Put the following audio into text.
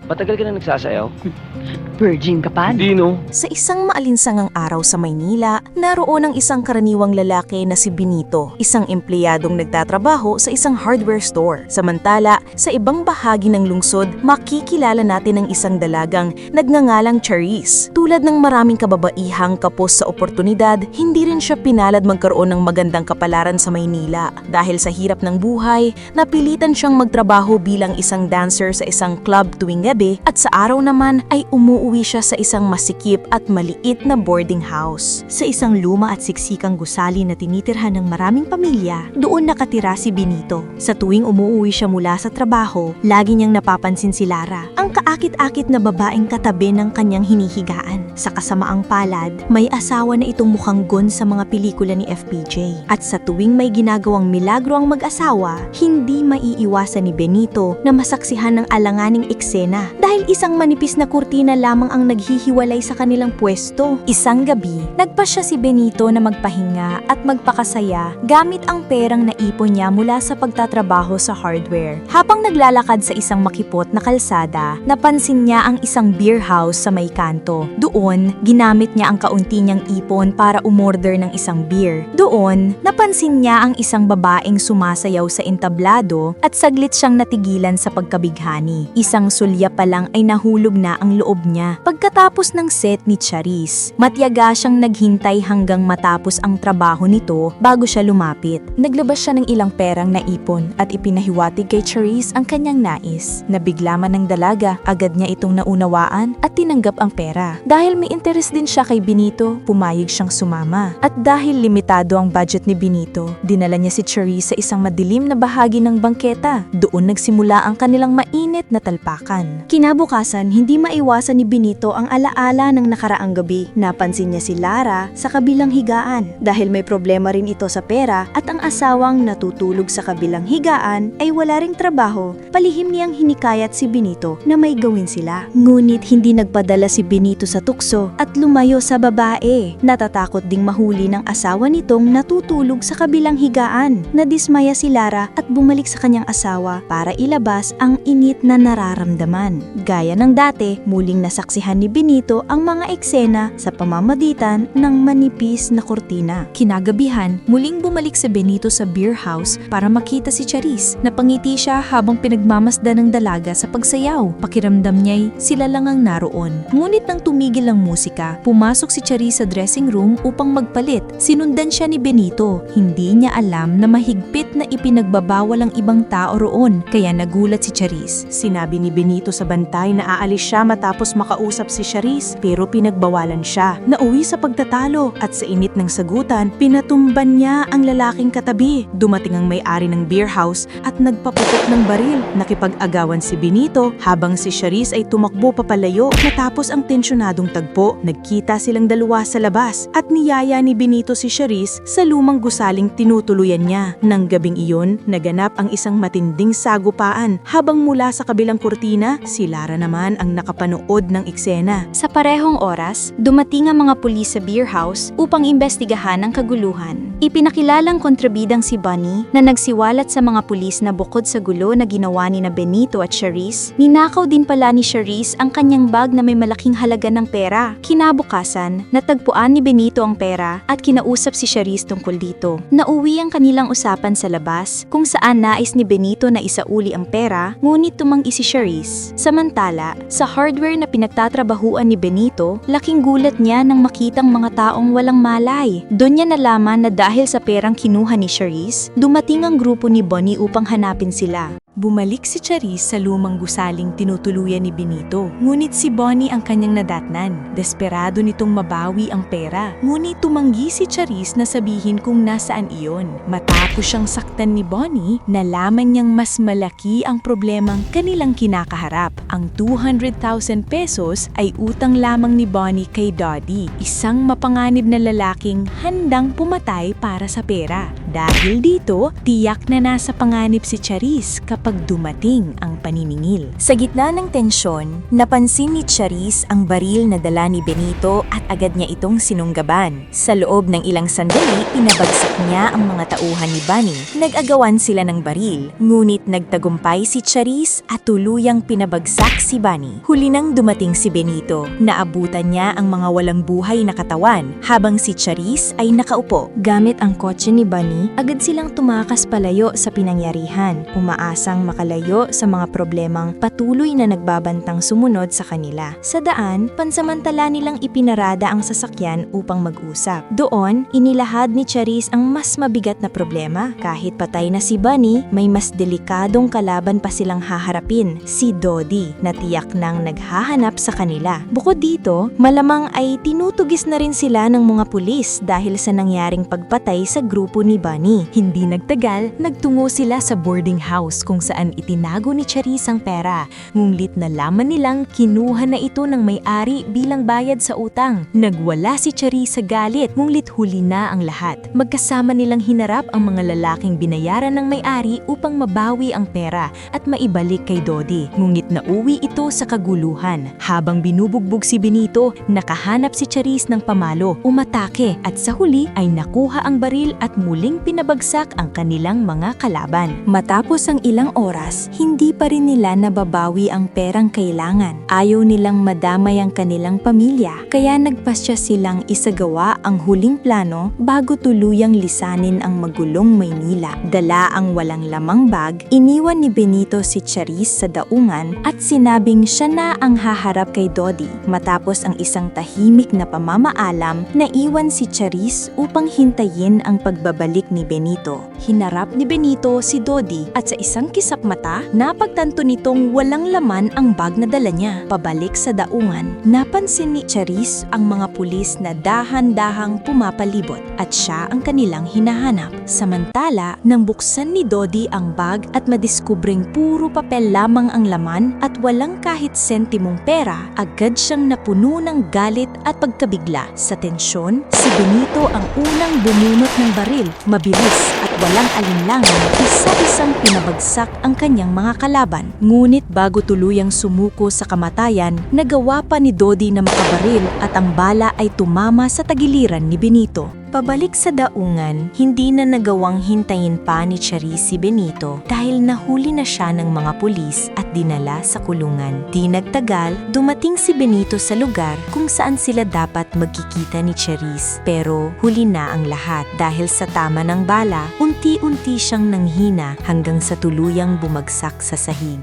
Matagal ka na nagsasayaw? Virgin ka pa? Hindi, no? Sa isang maalinsangang araw sa Maynila, naroon ang isang karaniwang lalaki na si Benito, isang empleyadong nagtatrabaho sa isang hardware store. Samantala, sa ibang bahagi ng lungsod, makikilala natin ang isang dalagang nagngangalang Charisse. Tulad ng maraming kababaihang kapos sa oportunidad, hindi rin siya pinalad magkaroon ng magandang kapalaran sa Maynila. Dahil sa hirap ng buhay, napilitan siyang magtrabaho bilang isang dancer sa isang club tuwing gabi at sa araw naman ay umuwi siya sa isang masikip at maliit na boarding house. Sa isang luma at siksikang gusali na tinitirhan ng maraming pamilya, doon nakatira si Benito. Sa tuwing umuwi siya mula sa trabaho, lagi niyang napapansin si Lara, ang kaakit-akit na babaeng katabi ng kanyang hinihigaan. Sa kasamaang palad, may asawa na itong mukhang gon sa mga pelikula ni FPJ. At sa tuwing may ginagawang milagro ang mag-asawa, hindi maiiwasan ni Benito na masaksihan ng alanganing eksena dahil isang manipis na kurtina lamang ang naghihiwalay sa kanilang pwesto. Isang gabi, nagpasya si Benito na magpahinga at magpakasaya gamit ang perang naipon niya mula sa pagtatrabaho sa hardware. Habang naglalakad sa isang makipot na kalsada, napansin niya ang isang beer house sa may kanto. Doon, ginamit niya ang kaunti niyang ipon para umorder ng isang beer. Doon, napansin niya ang isang babaeng sumasayaw sa entablado at saglit siyang natigilan sa pagkabighani. Isang sulya pa lang ay nahulog na ang loob niya. Pagkatapos ng set ni Charisse, matyaga siyang naghintay hanggang matapos ang trabaho nito bago siya lumapit. Naglabas siya ng ilang perang naipon at ipinahiwatig kay Charisse ang kanyang nais. Nabigla man ng dalaga, agad niya itong naunawaan at tinanggap ang pera. Dahil may interes din siya kay Benito, pumayag siyang sumama. At dahil limitado ang budget ni Benito, dinala niya si Charisse sa isang madilim na bahagi ng bangketa. Doon nagsimula ang kanilang mainit na talpakan. Kinabukasan, hindi maiwasan ni Benito ang alaala ng nakaraang gabi. Napansin niya si Lara sa kabilang higaan. Dahil may problema rin ito sa pera at ang asawang natutulog sa kabilang higaan ay wala ring trabaho, palihim niyang hinikayat si Benito na may gawin sila. Ngunit hindi nagpadala si Benito sa tukso at lumayo sa babae. Natatakot ding mahuli ng asawa nitong natutulog sa kabilang higaan. Nadismaya si Lara at bumalik sa kanyang asawa para ilabas ang init na nararamdaman. Gaya ng dati, muling nasaksihan ni Benito ang mga eksena sa pamamagitan ng manipis na kurtina. Kinagabihan, muling bumalik si Benito sa beer house para makita si Charisse. Napangiti siya habang pinagmamasdan ng dalaga sa pagsayaw. Pakiramdam niya'y sila lang ang naroon. Ngunit nang tumigil ang musika, pumasok si Charisse sa dressing room upang magpalit. Sinundan siya ni Benito. Hindi niya alam na mahigpit na ipinagbabawal ang ibang tao roon, kaya nagulat si Charisse. Sinabi ni Benito sa bantay na aalis siya matapos makausap si Charisse, pero pinagbawalan siya. Nauwi sa pagtatalo at sa init ng sagutan, pinatumban niya ang lalaking katabi. Dumating ang may-ari ng beer house at nagpaputok ng baril. Nakipag-agawan si Benito habang si Charisse ay tumakbo papalayo. Matapos ang tensyonadong tagpo, nagkita silang dalawa sa labas at niyaya ni Benito si Charisse sa lumang gusaling tinutuluyan niya. Nang gabing iyon, naganap ang isang matinding sagupaan habang mula sa kabilang kurtina, si Lara naman ang nakapanood ng eksena. Sa parehong oras, dumating ang mga pulis sa beer house upang imbestigahan ang kaguluhan. Ipinakilalang kontrabidang si Bunny na nagsiwalat sa mga pulis na bukod sa gulo na ginawa ni na Benito at Charisse, ninakaw din pala ni Charisse ang kanyang bag na may malaking halaga ng pera. Kinabukasan, natagpuan ni Benito ang pera at kinausap si Charisse tungkol dito. Nauwi ang kanilang usapan sa labas kung saan nais ni Benito na isauli ang pera, ngunit tumanggi si Charisse. Samantala, sa hardware na pinagtatrabahuan ni Benito, laking gulat niya nang makitang mga taong walang malay. Doon niya nalaman na dahil sa perang kinuha ni Charisse, dumating ang grupo ni Bunny upang hanapin sila. Bumalik si Charisse sa lumang gusaling tinutuluyan ni Benito. Ngunit si Bunny ang kanyang nadatnan. Desperado nitong mabawi ang pera. Ngunit tumanggi si Charisse na sabihin kung nasaan iyon. Matapos siyang saktan ni Bunny, nalaman niyang mas malaki ang problemang kanilang kinakaharap. Ang 200,000 pesos ay utang lamang ni Bunny kay Doddy, isang mapanganib na lalaking handang pumatay para sa pera. Dahil dito, tiyak na nasa panganib si Charisse kapag dumating ang paniningil. Sa gitna ng tensyon, napansin ni Charisse ang baril na dala ni Benito at agad niya itong sinunggaban. Sa loob ng ilang sandali, pinabagsak niya ang mga tauhan ni Bunny. Nag-agawan sila ng baril, ngunit nagtagumpay si Charisse at tuluyang pinabagsak si Bunny. Huli nang dumating si Benito, naabutan niya ang mga walang buhay na katawan habang si Charisse ay nakaupo. Gamit ang kotse ni Bunny, agad silang tumakas palayo sa pinangyarihan, umaasang makalayo sa mga problemang patuloy na nagbabantang sumunod sa kanila. Sa daan, pansamantala nilang ipinarada ang sasakyan upang mag-usap. Doon, inilahad ni Charisse ang mas mabigat na problema. Kahit patay na si Bunny, may mas delikadong kalaban pa silang haharapin, si Dodi, na tiyak nang naghahanap sa kanila. Bukod dito, malamang ay tinutugis na rin sila ng mga pulis dahil sa nangyaring pagpatay sa grupo ni Bunny. Hindi nagtagal, nagtungo sila sa boarding house kung saan itinago ni Charisse ang pera. Ngunit nalaman nilang kinuha na ito ng may-ari bilang bayad sa utang. Nagwala si Charisse sa galit, ngunit huli na ang lahat. Magkasama nilang hinarap ang mga lalaking binayaran ng may-ari upang mabawi ang pera at maibalik kay Dodi. Ngunit nauwi ito sa kaguluhan. Habang binubugbog si Benito, nakahanap si Charisse ng pamalo, umatake at sa huli ay nakuha ang baril at muling pinabagsak ang kanilang mga kalaban. Matapos ang ilang oras, hindi pa rin nila nababawi ang perang kailangan. Ayaw nilang madamay ang kanilang pamilya, kaya nagpasya silang isagawa ang huling plano bago tuluyang lisanin ang magulong Maynila. Dala ang walang lamang bag, iniwan ni Benito si Charisse sa daungan at sinabing siya na ang haharap kay Dodi. Matapos ang isang tahimik na pamamaalam, naiwan si Charisse upang hintayin ang pagbabalik ni Benito. Hinarap ni Benito si Dodi at sa isang kisap mata, napagtanto nitong walang laman ang bag na dala niya. Pabalik sa daungan, napansin ni Charisse ang mga pulis na dahan-dahang pumapalibot at siya ang kanilang hinahanap. Samantala, nang buksan ni Dodi ang bag at madiskubring puro papel lamang ang laman at walang kahit sentimong pera, agad siyang napuno ng galit at pagkabigla. Sa tensyon, si Benito ang unang bumunot ng baril, mabilis at walang alinlangan, isa-isang pinabagsak ang kanyang mga kalaban. Ngunit bago tuluyang sumuko sa kamatayan, nagawa pa ni Dodi na makabaril at ang bala ay tumama sa tagiliran ni Benito. Pabalik sa daungan, hindi na nagawang hintayin pa ni Charisse si Benito dahil nahuli na siya ng mga pulis at dinala sa kulungan. Di nagtagal, dumating si Benito sa lugar kung saan sila dapat magkikita ni Charisse. Pero huli na ang lahat dahil sa tama ng bala, unti-unti siyang nanghina hanggang sa tuluyang bumagsak sa sahig.